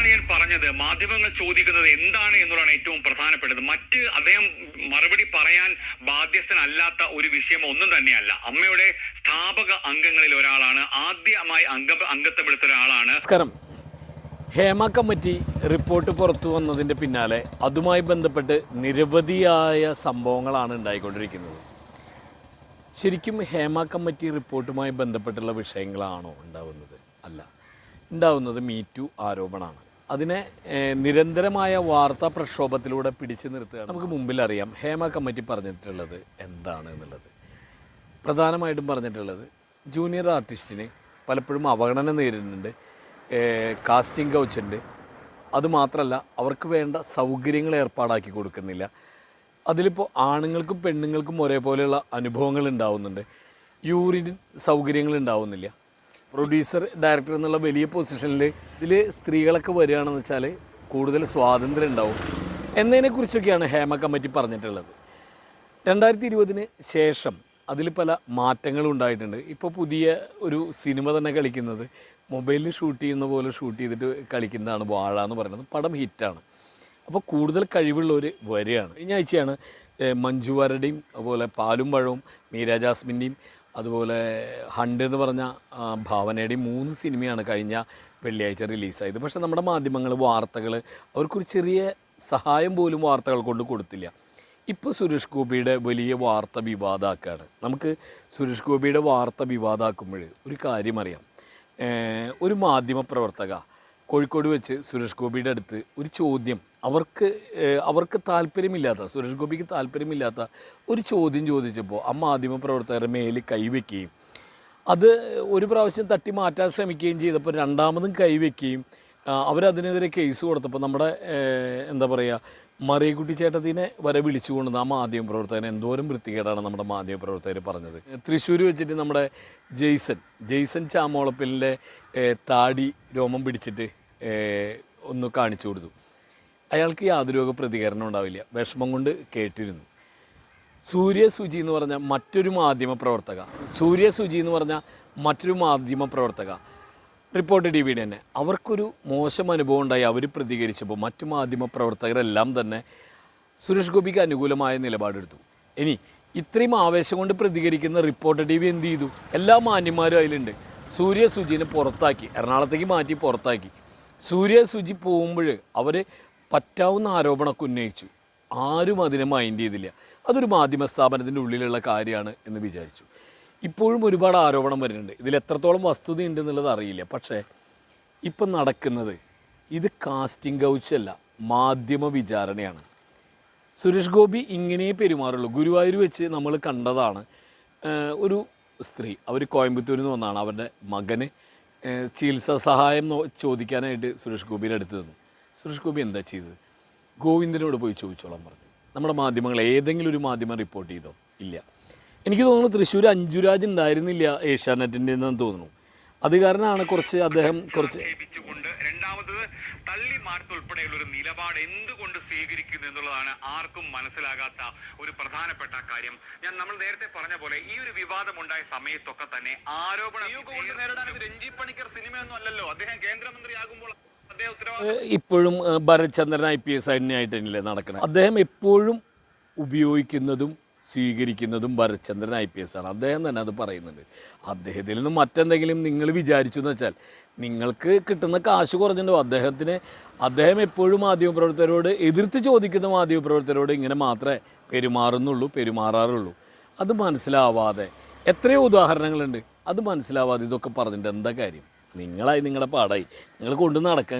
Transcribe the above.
ഞാൻ പറഞ്ഞത് മാധ്യമങ്ങൾ ചോദിക്കുന്നത് എന്താണ് എന്നുള്ളതാണ് ഏറ്റവും പ്രധാനപ്പെട്ടത്. അദ്ദേഹം മറുപടി പറയാൻ ബാധ്യസ്ഥനല്ലാത്ത ഒരു വിഷയം ഒന്നും തന്നെയല്ല. അമ്മയുടെ സ്ഥാപക അംഗങ്ങളിൽ ഒരാളാണ്, ആദ്യമായി അംഗത്വമെടുത്ത ഒരാളാണ്. നമസ്കാരം. ഹേമ കമ്മിറ്റി റിപ്പോർട്ട് പുറത്തു വന്നതിൻ്റെ പിന്നാലെ അതുമായി ബന്ധപ്പെട്ട് നിരവധിയായ സംഭവങ്ങളാണ് ഉണ്ടായിക്കൊണ്ടിരിക്കുന്നത്. ശരിക്കും ഹേമ കമ്മിറ്റി റിപ്പോർട്ടുമായി ബന്ധപ്പെട്ടുള്ള വിഷയങ്ങളാണോ ഉണ്ടാവുന്നത്? അല്ല, ഉണ്ടാവുന്നത് മീറ്റു ആരോപണമാണ്. അതിനെ നിരന്തരമായ വാർത്താ പ്രക്ഷോഭത്തിലൂടെ പിടിച്ചു നിർത്തുകയാണ്. നമുക്ക് മുമ്പിൽ അറിയാം ഹേമ കമ്മിറ്റി പറഞ്ഞിട്ടുള്ളത് എന്താണ് എന്നുള്ളത്. പ്രധാനമായിട്ടും പറഞ്ഞിട്ടുള്ളത് ജൂനിയർ ആർട്ടിസ്റ്റിന് പലപ്പോഴും അവഗണന നേരിടുന്നുണ്ട്, കാസ്റ്റിംഗ് കൗച്ചുണ്ട്. അതുമാത്രമല്ല, അവർക്ക് വേണ്ട സൗകര്യങ്ങൾ ഏർപ്പാടാക്കി കൊടുക്കുന്നില്ല. അതിലിപ്പോൾ ആണുങ്ങൾക്കും പെണ്ണുങ്ങൾക്കും ഒരേപോലെയുള്ള അനുഭവങ്ങൾ ഉണ്ടാവുന്നുണ്ട്. യൂറിൻ സൗകര്യങ്ങൾ ഉണ്ടാവുന്നില്ല. പ്രൊഡ്യൂസർ, ഡയറക്ടർ എന്നുള്ള വലിയ പൊസിഷനിൽ ഇതിൽ സ്ത്രീകളൊക്കെ വരികയാണെന്ന് വെച്ചാൽ കൂടുതൽ സ്വാതന്ത്ര്യം ഉണ്ടാവും എന്നതിനെക്കുറിച്ചൊക്കെയാണ് ഹേമ കമ്മിറ്റി പറഞ്ഞിട്ടുള്ളത്. 2020 ശേഷം അതിൽ പല മാറ്റങ്ങളും ഉണ്ടായിട്ടുണ്ട്. ഇപ്പോൾ പുതിയ ഒരു സിനിമ തന്നെ കളിക്കുന്നത് മൊബൈലിൽ ഷൂട്ട് ചെയ്യുന്ന പോലെ ഷൂട്ട് ചെയ്തിട്ട് കളിക്കുന്നതാണ് വാഴ എന്ന് പറയുന്നത്. പടം ഹിറ്റാണ്. അപ്പോൾ കൂടുതൽ കഴിവുള്ളവർ വരികയാണ്. കഴിഞ്ഞ ആഴ്ചയാണ് മഞ്ജു വാര്യരുടെയും അതുപോലെ പാലും പഴവും മീര ജാസ്മിൻ്റെയും അതുപോലെ ഹണ്ട് എന്ന് പറഞ്ഞ ഭാവനയുടെയും 3 സിനിമയാണ് കഴിഞ്ഞ വെള്ളിയാഴ്ച റിലീസായത്. പക്ഷേ നമ്മുടെ മാധ്യമങ്ങൾ, വാർത്തകൾ അവർക്കൊരു ചെറിയ സഹായം പോലും വാർത്തകൾ കൊണ്ട് കൊടുത്തില്ല. ഇപ്പോൾ സുരേഷ് ഗോപിയുടെ വലിയ വാർത്ത വിവാദമാക്കുകയാണ്. നമുക്ക് സുരേഷ് ഗോപിയുടെ വാർത്ത വിവാദമാക്കുമ്പോൾ ഒരു കാര്യം അറിയാം. ഒരു മാധ്യമപ്രവർത്തക കോഴിക്കോട് വെച്ച് സുരേഷ് ഗോപിയുടെ അടുത്ത് ഒരു ചോദ്യം, അവർക്ക് താല്പര്യമില്ലാത്ത, സുരേഷ് ഗോപിക്ക് താല്പര്യമില്ലാത്ത ഒരു ചോദ്യം ചോദിച്ചപ്പോൾ ആ മാധ്യമപ്രവർത്തകരുടെ മേലിൽ കൈവയ്ക്കുകയും അത് ഒരു പ്രാവശ്യം തട്ടി മാറ്റാൻ ശ്രമിക്കുകയും ചെയ്തപ്പോൾ രണ്ടാമതും കൈവയ്ക്കുകയും അവരതിനെതിരെ കേസ് കൊടുത്തപ്പോൾ നമ്മുടെ എന്താ പറയുക, മറിയക്കുട്ടി ചേട്ടത്തിനെ വരെ വിളിച്ചുകൊണ്ടുവന്ന് ആ മാധ്യമപ്രവർത്തകനെ എന്തോരം വൃത്തികേടാണ് നമ്മുടെ മാധ്യമപ്രവർത്തകർ പറഞ്ഞത്. തൃശ്ശൂർ വെച്ചിട്ട് നമ്മുടെ ജെയ്സൺ ചാമോളപ്പിലിൻ്റെ താടി രോമം പിടിച്ചിട്ട് ഒന്ന് കാണിച്ചു കൊടുത്തു. അയാൾക്ക് യാതൊരു പ്രതികരണം ഉണ്ടാവില്ല, വിഷമം കൊണ്ട് കേട്ടിരുന്നു. സൂര്യ സുജി എന്ന് പറഞ്ഞ മറ്റൊരു മാധ്യമപ്രവർത്തക റിപ്പോർട്ട് ടിവിയുടെ തന്നെ അവർക്കൊരു മോശം അനുഭവം ഉണ്ടായി. അവർ പ്രതികരിച്ചപ്പോൾ മറ്റു മാധ്യമപ്രവർത്തകരെല്ലാം തന്നെ സുരേഷ് ഗോപിക്ക് അനുകൂലമായ നിലപാടെടുത്തു. ഇനി ഇത്രയും ആവേശം കൊണ്ട് പ്രതികരിക്കുന്ന റിപ്പോർട്ട് ടി വി എന്ത് ചെയ്തു? എല്ലാ മാന്യന്മാരും അതിലുണ്ട്. സൂര്യ സുജിനെ പുറത്താക്കി, എറണാകുളത്തേക്ക് മാറ്റി പുറത്താക്കി. സൂര്യ സുജി പോകുമ്പോൾ അവർ പറ്റാവുന്ന ആരോപണമൊക്കെ ഉന്നയിച്ചു. ആരും അതിനെ മൈൻഡ് ചെയ്തില്ല. അതൊരു മാധ്യമ സ്ഥാപനത്തിൻ്റെ ഉള്ളിലുള്ള കാര്യമാണ് എന്ന് വിചാരിച്ചു. ഇപ്പോഴും ഒരുപാട് ആരോപണം വരുന്നുണ്ട്. ഇതിൽ എത്രത്തോളം വസ്തുത ഉണ്ടെന്നുള്ളത് അറിയില്ല. പക്ഷേ ഇപ്പം നടക്കുന്നത് ഇത് കാസ്റ്റിംഗ് കൗച്ചല്ല, മാധ്യമ വിചാരണയാണ്. സുരേഷ് ഗോപി ഇങ്ങനെ പെരുമാറുള്ളൂ. ഗുരുവായൂർ വെച്ച് നമ്മൾ കണ്ടതാണ്. ഒരു സ്ത്രീ, അവർ കോയമ്പത്തൂരിൽ നിന്ന് വന്നതാണ്. അവരുടെ മകന് ചികിത്സാ സഹായം ചോദിക്കാനായിട്ട് സുരേഷ് ഗോപിയുടെ അടുത്ത് നിന്നു. സുരേഷ് ഗോപി എന്താ ചെയ്തത്? ഗോവിന്ദനോട് പോയി ചോദിച്ചോളാൻ പറഞ്ഞു. നമ്മുടെ മാധ്യമങ്ങൾ ഏതെങ്കിലും ഒരു മാധ്യമം റിപ്പോർട്ട് ചെയ്തോ? ഇല്ല. എനിക്ക് തോന്നുന്നു തൃശ്ശൂർ അഞ്ജുരാജ് ഉണ്ടായിരുന്നില്ല ഏഷ്യാനെറ്റിൻ്റെ എന്ന് തോന്നുന്നു. അത് കാരണമാണ് അദ്ദേഹം രണ്ടാമത് തള്ളി മാർക്കുൾപ്പെടെയുള്ള ഒരു നിലപാട് എന്തുകൊണ്ട് സ്വീകരിക്കുന്നു എന്നുള്ളതാണ് ആർക്കും മനസ്സിലാകാത്ത ഒരു പ്രധാനപ്പെട്ട കാര്യം. നമ്മൾ നേരത്തെ പറഞ്ഞ പോലെ ഈ ഒരു വിവാദം ഉണ്ടായ സമയത്തൊക്കെ തന്നെ ആരോപണം നേരിടാൻ രഞ്ജി പണിക്കർ സിനിമയൊന്നും അല്ലല്ലോ. അദ്ദേഹം കേന്ദ്രമന്ത്രിയാകുമ്പോൾ ഇപ്പോഴും ഭരത്ചന്ദ്രൻ IPS തന്നെയായിട്ടല്ലേ നടക്കണം. അദ്ദേഹം എപ്പോഴും ഉപയോഗിക്കുന്നതും സ്വീകരിക്കുന്നതും ഭരത്ചന്ദ്രൻ IPS ആണ്. അദ്ദേഹം തന്നെ അത് പറയുന്നുണ്ട്. അദ്ദേഹത്തിൽ നിന്ന് മറ്റെന്തെങ്കിലും നിങ്ങൾ വിചാരിച്ചു എന്ന് വെച്ചാൽ നിങ്ങൾക്ക് കിട്ടുന്ന കാശ് കുറഞ്ഞിട്ടുണ്ടോ? അദ്ദേഹം എപ്പോഴും മാധ്യമപ്രവർത്തകരോട് എതിർത്ത് ചോദിക്കുന്ന മാധ്യമപ്രവർത്തകരോട് ഇങ്ങനെ മാത്രമേ പെരുമാറാറുള്ളൂ. അത് മനസ്സിലാവാതെ എത്രയോ ഉദാഹരണങ്ങളുണ്ട്. അത് മനസ്സിലാവാതെ ഇതൊക്കെ പറഞ്ഞിട്ട് എന്താ കാര്യം? നിങ്ങളുടെ പാടായി, നിങ്ങൾ കൊണ്ടു നടക്കാൻ